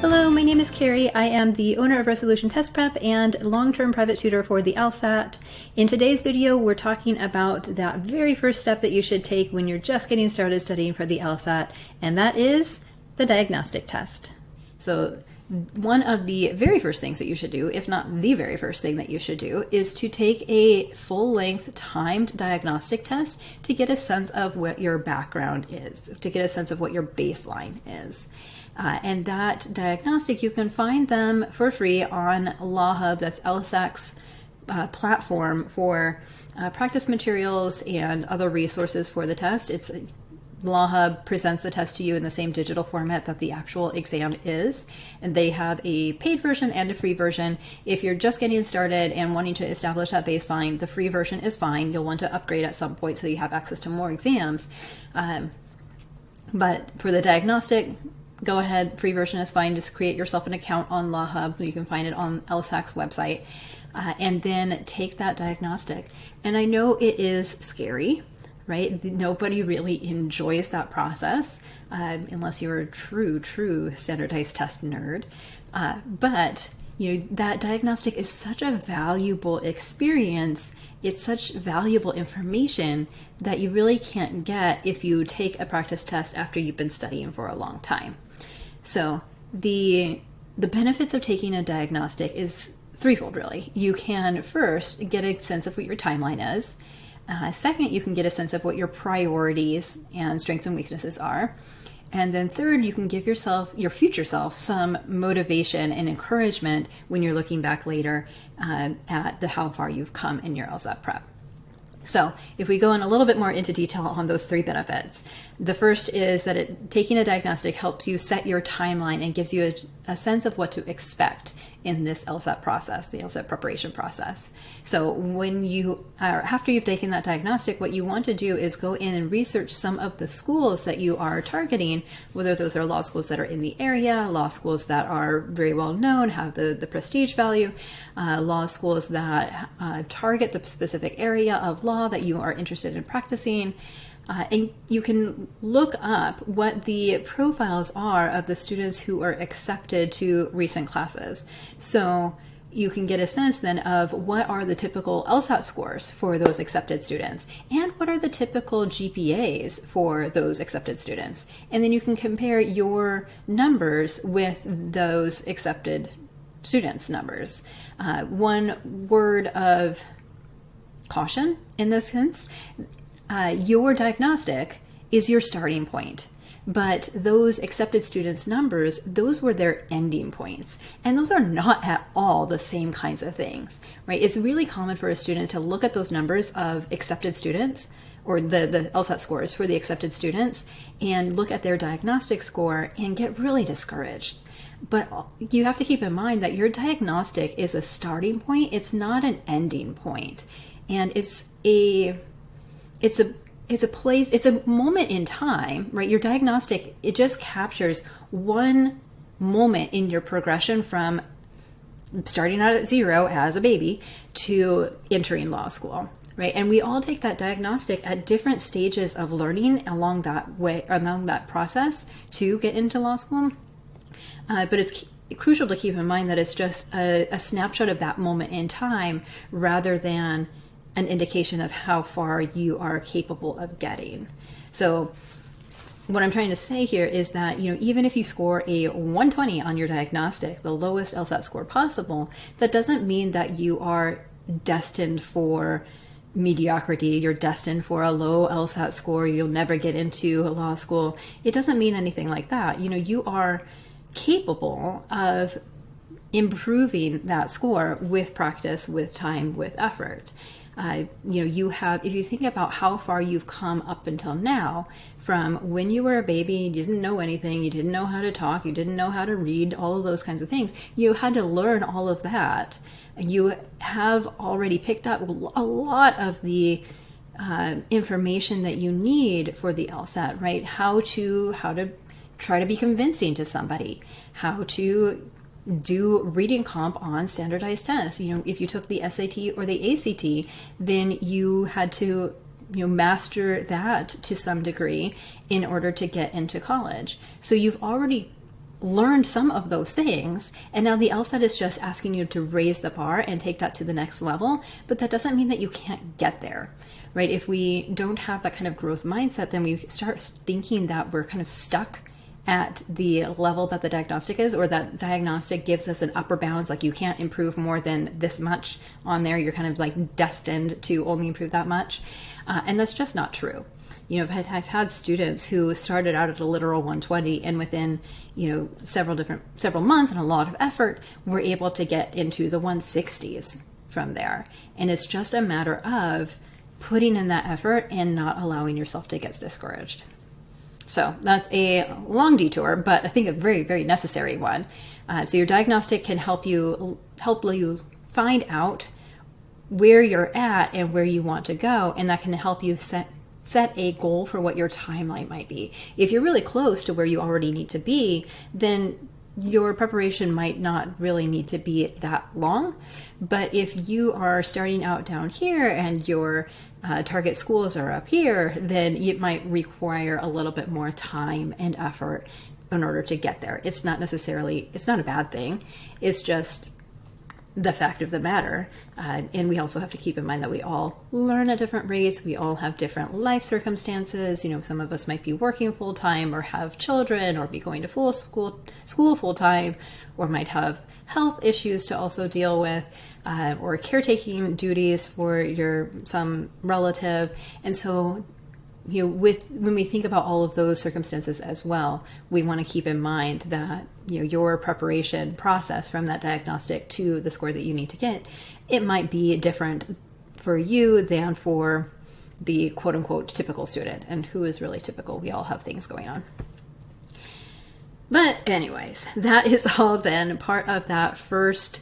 Hello, my name is Carrie. I am the owner of Resolution Test Prep and long-term private tutor for the LSAT. In today's video, we're talking about that very first step that you should take when you're just getting started studying for the LSAT, and that is the diagnostic test. So one of the very first things that you should do, if not the very first thing that you should do, is to take a full-length timed diagnostic test to get a sense of what your background is, to get a sense of what your baseline is. And that diagnostic, you can find them for free on LawHub. That's LSAT's platform for practice materials and other resources for the test. LawHub presents the test to you in the same digital format that the actual exam is, and they have a paid version and a free version. If you're just getting started and wanting to establish that baseline, the free version is fine. You'll want to upgrade at some point so you have access to more exams. But for the diagnostic, go ahead, free version is fine. Just create yourself an account on LawHub. You can find it on LSAT's website, and then take that diagnostic. And I know it is scary, right? Nobody really enjoys that process unless you're a true standardized test nerd. But that diagnostic is such a valuable experience. It's such valuable information that you really can't get if you take a practice test after you've been studying for a long time. So the benefits of taking a diagnostic is threefold, really. You can first get a sense of what your timeline is. Second, you can get a sense of what your priorities and strengths and weaknesses are. And then third, you can give yourself, your future self, some motivation and encouragement when you're looking back later at how far you've come in your LSAT prep. So if we go in a little bit more into detail on those three benefits, the first is that taking a diagnostic helps you set your timeline and gives you a sense of what to expect in this LSAT process, the LSAT preparation process. So when after you've taken that diagnostic, what you want to do is go in and research some of the schools that you are targeting, whether those are law schools that are in the area, law schools that are very well known, have the prestige value, law schools that target the specific area of law that you are interested in practicing. And you can look up what the profiles are of the students who are accepted to recent classes. So you can get a sense then of what are the typical LSAT scores for those accepted students and what are the typical GPAs for those accepted students. And then you can compare your numbers with those accepted students' numbers. One word of caution in this sense, your diagnostic is your starting point, but those accepted students' numbers, those were their ending points. And those are not at all the same kinds of things, right? It's really common for a student to look at those numbers of accepted students or the LSAT scores for the accepted students and look at their diagnostic score and get really discouraged. But you have to keep in mind that your diagnostic is a starting point. It's not an ending point. And it's a place, it's a moment in time, right? Your diagnostic, it just captures one moment in your progression from starting out at zero as a baby to entering law school, right? And we all take that diagnostic at different stages of learning along that process to get into law school. But it's crucial to keep in mind that it's just a snapshot of that moment in time rather than an indication of how far you are capable of getting. So what I'm trying to say here is that, even if you score a 120 on your diagnostic, the lowest LSAT score possible, that doesn't mean that you are destined for mediocrity. You're destined for a low LSAT score. You'll never get into law school. It doesn't mean anything like that. You are capable of improving that score with practice, with time, with effort. If you think about how far you've come up until now, from when you were a baby, you didn't know anything, you didn't know how to talk, you didn't know how to read, all of those kinds of things. You had to learn all of that. You have already picked up a lot of the information that you need for the LSAT, right? How to try to be convincing to somebody, how to do reading comp on standardized tests. If you took the SAT or the ACT, then you had to master that to some degree in order to get into college. So you've already learned some of those things, and now the LSAT is just asking you to raise the bar and take that to the next level, but that doesn't mean that you can't get there, right? If we don't have that kind of growth mindset, then we start thinking that we're kind of stuck at the level that the diagnostic is, or that diagnostic gives us an upper bounds, like you can't improve more than this much on there. You're kind of like destined to only improve that much. And that's just not true. You know, I've had students who started out at a literal 120 and within, several months and a lot of effort, were able to get into the 160s from there. And it's just a matter of putting in that effort and not allowing yourself to get discouraged. So that's a long detour, but I think a very, very necessary one. So your diagnostic can help you find out where you're at and where you want to go, and that can help you set a goal for what your timeline might be. If you're really close to where you already need to be, then your preparation might not really need to be that long. But if you are starting out down here and your target schools are up here, then it might require a little bit more time and effort in order to get there. It's not a bad thing. It's just the fact of the matter. And we also have to keep in mind that we all learn at different rates. We all have different life circumstances. Some of us might be working full time or have children or be going to school full time, or might have health issues to also deal with, or caretaking duties for some relative. And so, when we think about all of those circumstances as well, we want to keep in mind that, your preparation process from that diagnostic to the score that you need to get, it might be different for you than for the quote unquote typical student. And who is really typical? We all have things going on. But anyways, that is all then part of that first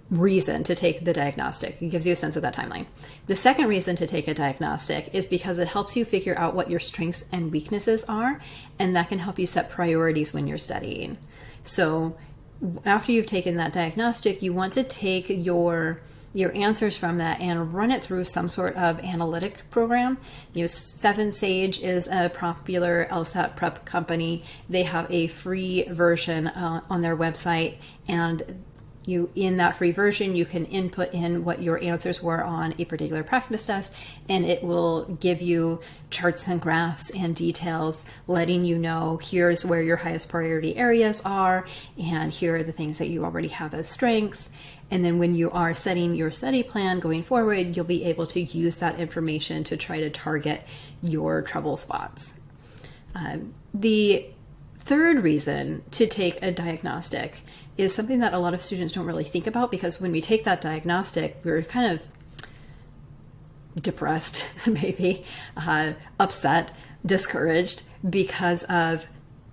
reason to take the diagnostic. It gives you a sense of that timeline. The second reason to take a diagnostic is because it helps you figure out what your strengths and weaknesses are, and that can help you set priorities when you're studying. So after you've taken that diagnostic, you want to take your answers from that and run it through some sort of analytic program. 7Sage is a popular LSAT prep company. They have a free version on their website, and in that free version, you can input in what your answers were on a particular practice test, and it will give you charts and graphs and details letting you know here's where your highest priority areas are, and here are the things that you already have as strengths. And then when you are setting your study plan going forward, you'll be able to use that information to try to target your trouble spots. The third reason to take a diagnostic is something that a lot of students don't really think about, because when we take that diagnostic, we're kind of depressed, maybe upset, discouraged because of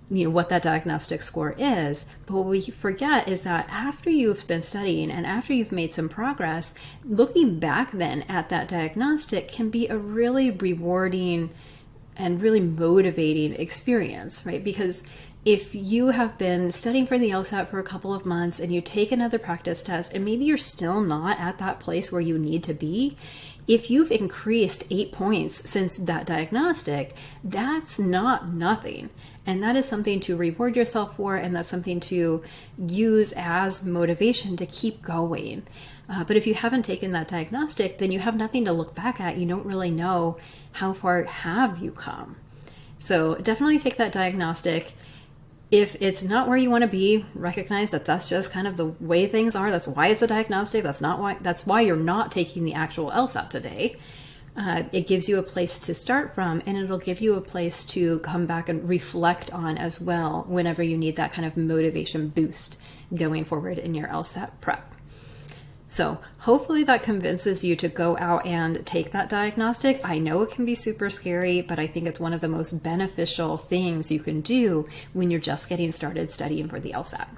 what that diagnostic score is. But what we forget is that after you've been studying and after you've made some progress, looking back then at that diagnostic can be a really rewarding and really motivating experience, right? Because if you have been studying for the LSAT for a couple of months and you take another practice test and maybe you're still not at that place where you need to be, if you've increased 8 points since that diagnostic, that's not nothing. And that is something to reward yourself for, and that's something to use as motivation to keep going. But if you haven't taken that diagnostic, then you have nothing to look back at. You don't really know how far have you come. So definitely take that diagnostic. If it's not where you want to be, recognize that that's just kind of the way things are. That's why it's a diagnostic. That's why you're not taking the actual LSAT today. It gives you a place to start from, and it'll give you a place to come back and reflect on as well whenever you need that kind of motivation boost going forward in your LSAT prep. So hopefully that convinces you to go out and take that diagnostic. I know it can be super scary, but I think it's one of the most beneficial things you can do when you're just getting started studying for the LSAT.